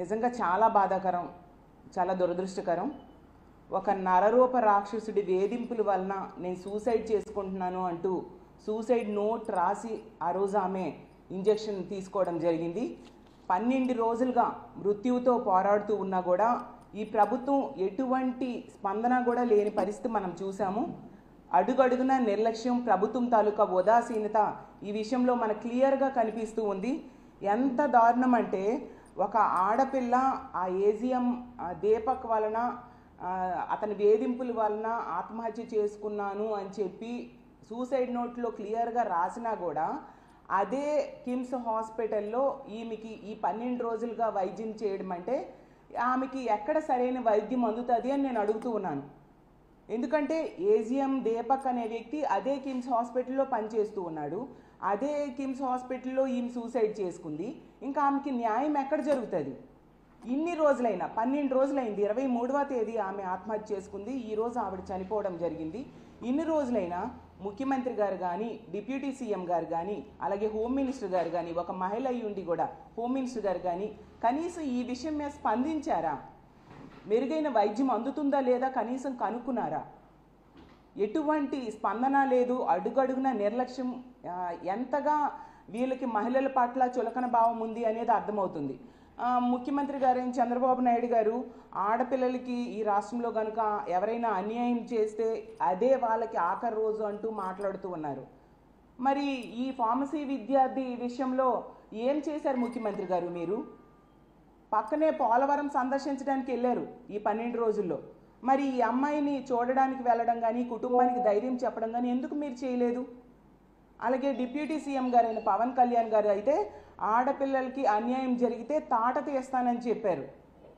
నిజంగా చాలా బాధాకరం, చాలా దురదృష్టకరం. ఒక నరరూప రాక్షసుడి వేధింపుల వలన నేను సూసైడ్ చేసుకుంటున్నాను అంటూ సూసైడ్ నోట్ రాసి ఆ రోజు ఆమె ఇంజెక్షన్ తీసుకోవడం జరిగింది. 12 రోజులుగా మృత్యువుతో పోరాడుతూ ఉన్నా కూడా ఈ ప్రభుత్వం ఎటువంటి స్పందన కూడా లేని పరిస్థితి మనం చూసాము. అడుగడుగున నిర్లక్ష్యం, ప్రభుత్వం తాలూకా ఉదాసీనత ఈ విషయంలో మనకు క్లియర్గా కనిపిస్తూ ఉంది. ఎంత దారుణం అంటే ఒక ఆడపిల్ల ఆ ఏజిఎం దీపక్ వలన అతని వేధింపుల వలన ఆత్మహత్య చేసుకున్నాను అని చెప్పి సూసైడ్ నోట్లో క్లియర్గా రాసినా కూడా అదే కిమ్స్ హాస్పిటల్లో ఈమెకి ఈ 12 రోజులుగా వైద్యం చేయడం అంటే ఆమెకి ఎక్కడ సరైన వైద్యం అందుతుంది అని నేను అడుగుతూ ఉన్నాను. ఎందుకంటే ఏజిఎం దీపక్ అనే వ్యక్తి అదే కిమ్స్ హాస్పిటల్లో పనిచేస్తూ ఉన్నాడు. అదే కిమ్స్ హాస్పిటల్లో ఈమె సూసైడ్ చేసుకుంది. ఇంకా ఆమెకి న్యాయం ఎక్కడ జరుగుతుంది? ఇన్ని రోజులైనా 12 రోజులైంది. 23వ తేదీ ఆమె ఆత్మహత్య చేసుకుంది. ఈరోజు ఆవిడ చనిపోవడం జరిగింది. ఇన్ని రోజులైనా ముఖ్యమంత్రి గారు కానీ, డిప్యూటీ సీఎం గారు కానీ, అలాగే హోమ్ మినిస్టర్ గారు కానీ, ఒక మహిళ అయి ఉండి కూడా హోమ్ మినిస్టర్ గారు కానీ కనీసం ఈ విషయం మీద స్పందించారా? మెరుగైన వైద్యం అందుతుందా లేదా కనీసం కనుక్కున్నారా? ఎటువంటి స్పందన లేదు. అడుగడుగున నిర్లక్ష్యం. ఎంతగా వీళ్ళకి మహిళల పట్ల చులకన భావం ఉంది అనేది అర్థమవుతుంది. ముఖ్యమంత్రి గారైన చంద్రబాబు నాయుడు గారు ఆడపిల్లలకి ఈ రాష్ట్రంలో కనుక ఎవరైనా అన్యాయం చేస్తే అదే వాళ్ళకి ఆఖరి రోజు అంటూ మాట్లాడుతూ ఉన్నారు. మరి ఈ ఫార్మసీ విద్యార్థి విషయంలో ఏం చేశారు ముఖ్యమంత్రి గారు? మీరు పక్కనే పోలవరం సందర్శించడానికి వెళ్ళారు ఈ 12 రోజుల్లో. మరి ఈ అమ్మాయిని చూడడానికి వెళ్ళడం కానీ, కుటుంబానికి ధైర్యం చెప్పడం కానీ ఎందుకు మీరు చేయలేదు? అలాగే డిప్యూటీ సీఎం గారైన పవన్ కళ్యాణ్ గారు అయితే ఆడపిల్లలకి అన్యాయం జరిగితే తాట తీస్తానని చెప్పారు.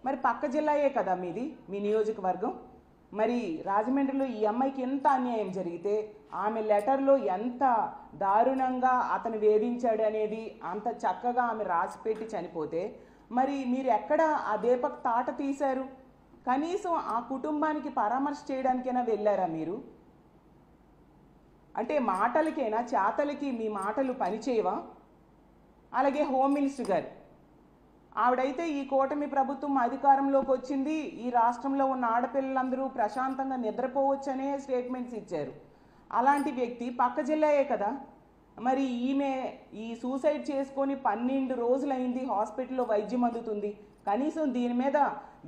మరి పక్క జిల్లాయే కదా మీది, మీ నియోజకవర్గం. మరి రాజమండ్రిలో ఈ అమ్మాయికి ఎంత అన్యాయం జరిగితే ఆమె లెటర్లో ఎంత దారుణంగా అతను వేధించాడు అనేది అంత చక్కగా ఆమె రాసిపెట్టి చనిపోతే మరి మీరు ఎక్కడ ఆ దీపక్ తాట తీశారు? కనీసం ఆ కుటుంబానికి పరామర్శ చేయడానికైనా వెళ్ళారా మీరు? అంటే మాటలకైనా చేతలకి మీ మాటలు పనిచేయవా? అలాగే హోమ్ మినిస్టర్ గారు ఆవిడైతే ఈ కూటమి ప్రభుత్వం అధికారంలోకి వచ్చింది, ఈ రాష్ట్రంలో ఉన్న ఆడపిల్లలందరూ ప్రశాంతంగా నిద్రపోవచ్చనే స్టేట్మెంట్స్ ఇచ్చారు. అలాంటి వ్యక్తి పక్క జిల్లాయే కదా. మరి ఈమె ఈ సూసైడ్ చేసుకొని 12 రోజులైంది, హాస్పిటల్లో వైద్యం అందుతుంది. కనీసం దీని మీద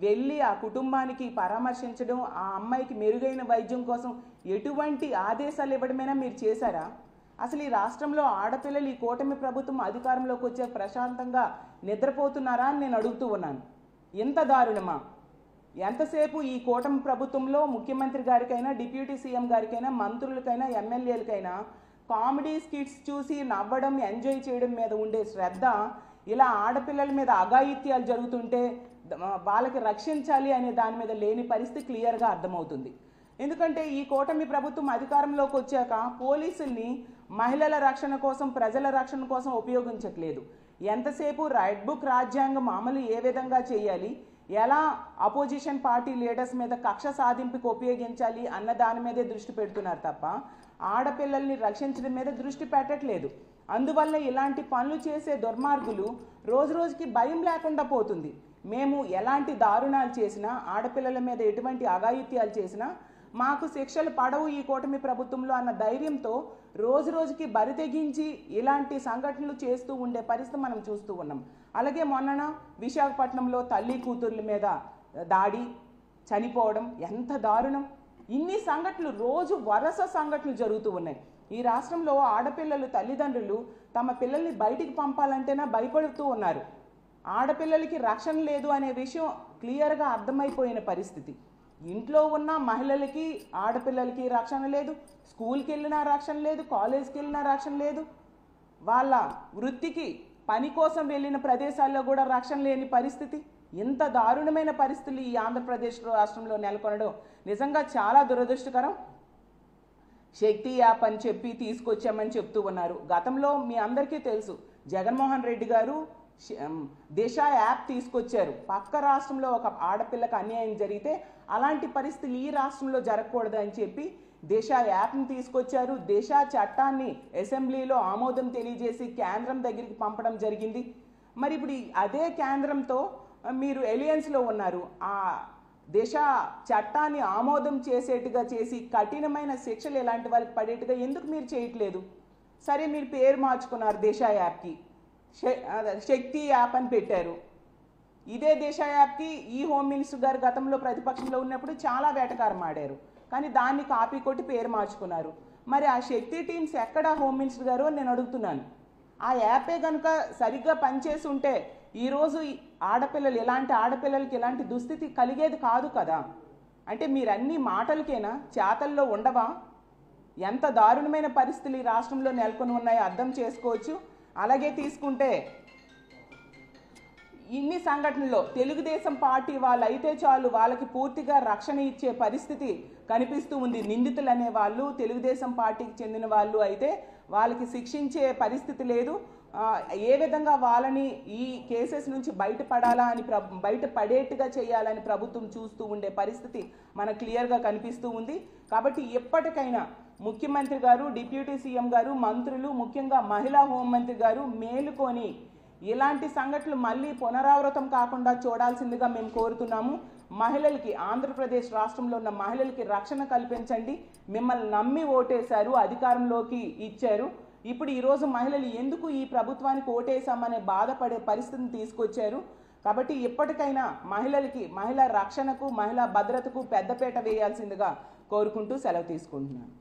వెళ్ళి ఆ కుటుంబానికి పరామర్శించడం, ఆ అమ్మాయికి మెరుగైన వైద్యం కోసం ఎటువంటి ఆదేశాలు ఇవ్వడమైనా మీరు చేశారా? అసలు ఈ రాష్ట్రంలో ఆడపిల్లలు ఈ కూటమి ప్రభుత్వం అధికారంలోకి వచ్చే ప్రశాంతంగా నిద్రపోతున్నారా అని నేను అడుగుతూ ఉన్నాను. ఎంత దారుణమా? ఎంతసేపు ఈ కూటమి ప్రభుత్వంలో ముఖ్యమంత్రి గారికైనా, డిప్యూటీ సీఎం గారికైనా, మంత్రులకైనా, ఎమ్మెల్యేలకైనా కామెడీ స్కిట్స్ చూసి నవ్వడం, ఎంజాయ్ చేయడం మీద ఉండే శ్రద్ధ ఇలా ఆడపిల్లల మీద అఘాయిత్యాలు జరుగుతుంటే వాళ్ళకి రక్షించాలి అనే దాని మీద లేని పరిస్థితి క్లియర్గా అర్థమవుతుంది. ఎందుకంటే ఈ కూటమి ప్రభుత్వం అధికారంలోకి వచ్చాక పోలీసుల్ని మహిళల రక్షణ కోసం, ప్రజల రక్షణ కోసం ఉపయోగించట్లేదు. ఎంతసేపు రెడ్ బుక్ రాజ్యాంగం అమలు ఏ విధంగా చేయాలి, ఎలా అపోజిషన్ పార్టీ లీడర్స్ మీద కక్ష సాధింపుకి ఉపయోగించాలి అన్న దాని మీదే దృష్టి పెడుతున్నారు తప్ప ఆడపిల్లల్ని రక్షించడం మీద దృష్టి పెట్టట్లేదు. అందువల్ల ఇలాంటి పనులు చేసే దుర్మార్గులు రోజు రోజుకి భయం లేకుండా పోతుంది. మేము ఎలాంటి దారుణాలు చేసినా, ఆడపిల్లల మీద ఎటువంటి అఘాయిత్యాలు చేసినా మాకు శిక్షలు పడవు ఈ కూటమి ప్రభుత్వంలో అన్న ధైర్యంతో రోజు రోజుకి బరి తెగించి ఇలాంటి సంఘటనలు చేస్తూ ఉండే పరిస్థితి మనం చూస్తూ ఉన్నాం. అలాగే మొన్న విశాఖపట్నంలో తల్లి కూతుర్ల మీద దాడి, చనిపోవడం ఎంత దారుణం! ఇన్ని సంఘటనలు, రోజు వరుస సంఘటనలు జరుగుతూ ఉన్నాయి. ఈ రాష్ట్రంలో ఆడపిల్లలు తల్లిదండ్రులు తమ పిల్లల్ని బయటికి పంపాలంటేనే భయపడుతూ ఉన్నారు. ఆడపిల్లలకి రక్షణ లేదు అనే విషయం క్లియర్గా అర్థమైపోయిన పరిస్థితి. ఇంట్లో ఉన్న మహిళలకి, ఆడపిల్లలకి రక్షణ లేదు, స్కూల్కి వెళ్ళినా రక్షణ లేదు, కాలేజ్కి వెళ్ళినా రక్షణ లేదు, వాళ్ళ వృత్తికి పని కోసం వెళ్ళిన ప్రదేశాల్లో కూడా రక్షణ లేని పరిస్థితి. ఇంత దారుణమైన పరిస్థితులు ఈ ఆంధ్రప్రదేశ్ రాష్ట్రంలో నెలకొనడం నిజంగా చాలా దురదృష్టకరం. శక్తి యాప్ అని చెప్పి తీసుకొచ్చామని చెప్తూ ఉన్నారు. గతంలో మీ అందరికీ తెలుసు, జగన్మోహన్ రెడ్డి గారు దిశ యాప్ తీసుకొచ్చారు. పక్క రాష్ట్రంలో ఒక ఆడపిల్లకి అన్యాయం జరిగితే అలాంటి పరిస్థితులు ఈ రాష్ట్రంలో జరగకూడదు అని చెప్పి దిశ యాప్ని తీసుకొచ్చారు. దిశ చట్టాన్ని అసెంబ్లీలో ఆమోదం తెలియజేసి కేంద్రం దగ్గరికి పంపడం జరిగింది. మరి ఇప్పుడు అదే కేంద్రంతో మీరు ఎలియన్స్లో ఉన్నారు. ఆ దిశ చట్టాన్ని ఆమోదం చేసేట్టుగా చేసి కఠినమైన శిక్షలు ఇలాంటి వాళ్ళకి పడేట్టుగా ఎందుకు మీరు చేయట్లేదు? సరే, మీరు పేరు మార్చుకున్నారు దిశ యాప్కి, శక్తి యాప్ అని పెట్టారు. ఇదే దిశ యాప్కి ఈ హోమ్ మినిస్టర్ గారు గతంలో ప్రతిపక్షంలో ఉన్నప్పుడు చాలా వేటకారం ఆడారు, కానీ దాన్ని కాపీ కొట్టి పేరు మార్చుకున్నారు. మరి ఆ శక్తి టీమ్స్ ఎక్కడ హోమ్ మినిస్టర్ గారు అని నేను అడుగుతున్నాను. ఆ యాపే కనుక సరిగ్గా పనిచేసి ఉంటే ఈరోజు ఆడపిల్లలు, ఇలాంటి ఆడపిల్లలకి ఇలాంటి దుస్థితి కలిగేది కాదు కదా. అంటే మీరు అన్ని మాటలకేనా, చేతల్లో ఉండవా? ఎంత దారుణమైన పరిస్థితులు ఈ రాష్ట్రంలో నెలకొని ఉన్నాయో అర్థం చేసుకోవచ్చు. అలాగే తీసుకుంటే ఇన్ని సంఘటనల్లో తెలుగుదేశం పార్టీ వాళ్ళు అయితే చాలు, వాళ్ళకి పూర్తిగా రక్షణ ఇచ్చే పరిస్థితి కనిపిస్తూ ఉంది. నిందితులు అనే వాళ్ళు తెలుగుదేశం పార్టీకి చెందిన వాళ్ళు అయితే వాళ్ళకి శిక్షించే పరిస్థితి లేదు. ఏ విధంగా వాళ్ళని ఈ కేసెస్ నుంచి బయటపడాలా అని బయటపడేట్టుగా చేయాలని ప్రభుత్వం చూస్తూ ఉండే పరిస్థితి మనకు క్లియర్గా కనిపిస్తూ ఉంది. కాబట్టి ఎప్పటికైనా ముఖ్యమంత్రి గారు, డిప్యూటీ సీఎం గారు, మంత్రులు, ముఖ్యంగా మహిళా హోంమంత్రి గారు మేలుకొని ఇలాంటి సంఘటనలు మళ్ళీ పునరావృతం కాకుండా చూడాల్సిందిగా మేము కోరుతున్నాము. మహిళలకి, ఆంధ్రప్రదేశ్ రాష్ట్రంలో ఉన్న మహిళలకి రక్షణ కల్పించండి. మిమ్మల్ని నమ్మి ఓటేశారు, అధికారంలోకి ఇచ్చారు. ఇప్పుడు ఈరోజు మహిళలు ఎందుకు ఈ ప్రభుత్వానికి ఓటేశామనే బాధపడే పరిస్థితిని తీసుకొచ్చారు. కాబట్టి ఎప్పటికైనా మహిళలకి, మహిళా రక్షణకు, మహిళా భద్రతకు పెద్దపీట వేయాల్సిందిగా కోరుకుంటూ సెలవు తీసుకుంటున్నాను.